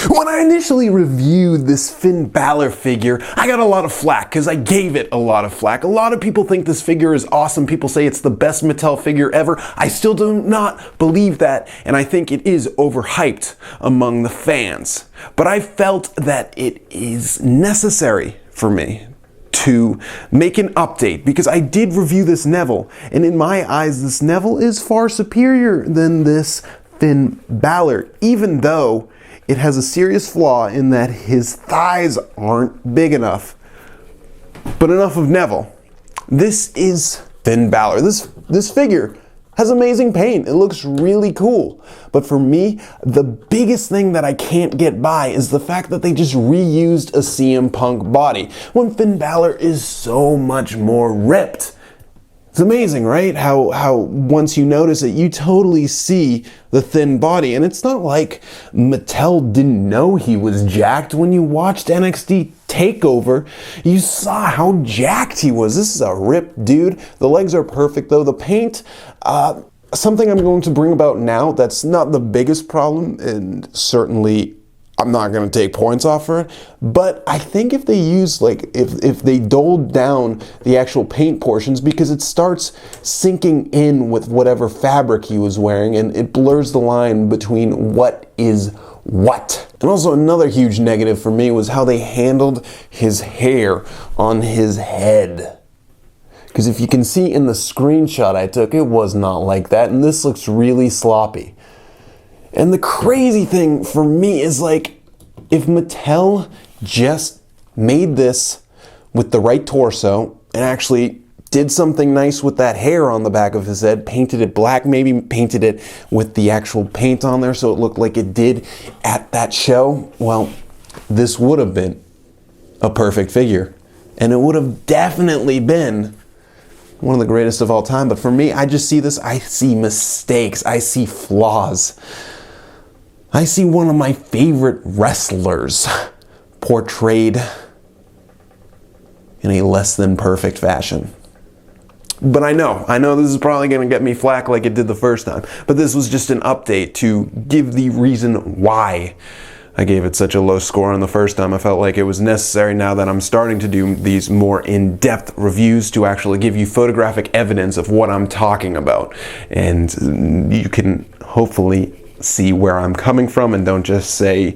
When I initially reviewed this Finn Balor figure, I got a lot of flack because I gave it a lot of flack. A lot of people think this figure is awesome. People say it's the best Mattel figure ever. I still do not believe that, and I think it is overhyped among the fans. But I felt that it is necessary for me to make an update because I did review this Neville, and in my eyes, this Neville is far superior than this Finn Balor, even though it has a serious flaw in that his thighs aren't big enough. But enough of Neville. This is Finn Balor. This figure has amazing paint. It looks really cool. But for me, the biggest thing that I can't get by is the fact that they just reused a CM Punk body when Finn Balor is so much more ripped. It's amazing, right? How once you notice it, you totally see the thin body. And it's not like Mattel didn't know he was jacked. When you watched NXT TakeOver, you saw how jacked he was. This is a ripped dude. The legs are perfect though. The paint, something I'm going to bring about now that's not the biggest problem, and certainly I'm not going to take points off for it, but I think if they use, if they doled down the actual paint portions, because it starts sinking in with whatever fabric he was wearing, and it blurs the line between what is what. And also another huge negative for me was how they handled his hair on his head. Because if you can see in the screenshot I took, it was not like that, and this looks really sloppy. And the crazy thing for me is, like, if Mattel just made this with the right torso and actually did something nice with that hair on the back of his head, painted it black, maybe painted it with the actual paint on there so it looked like it did at that show, well, this would have been a perfect figure. And it would have definitely been one of the greatest of all time. But for me, I just see this, I see mistakes, I see flaws. I see one of my favorite wrestlers portrayed in a less than perfect fashion. But I know this is probably going to get me flack like it did the first time. But this was just an update to give the reason why I gave it such a low score on the first time. I felt like it was necessary now that I'm starting to do these more in-depth reviews to actually give you photographic evidence of what I'm talking about. And you can hopefully see where I'm coming from and don't just say,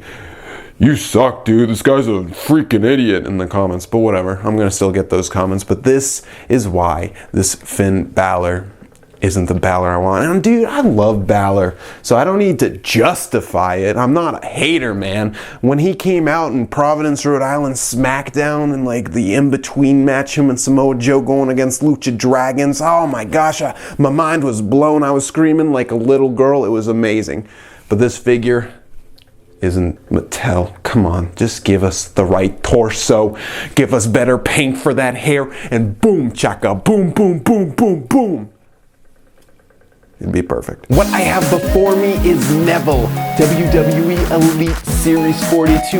"You suck, dude, this guy's a freaking idiot," in the comments. But whatever, I'm gonna still get those comments. But this is why this Finn Balor isn't the Balor I want. And dude, I love Balor, so I don't need to justify it. I'm not a hater, man. When he came out in Providence, Rhode Island SmackDown, and like the in-between match, him and Samoa Joe going against Lucha Dragons, oh my gosh, my mind was blown. I was screaming like a little girl. It was amazing. But this figure isn't Mattel. Come on, just give us the right torso, give us better paint for that hair, and boom chaka, boom, boom, boom, boom, boom. It'd be perfect. What I have before me is Neville, WWE Elite Series 42.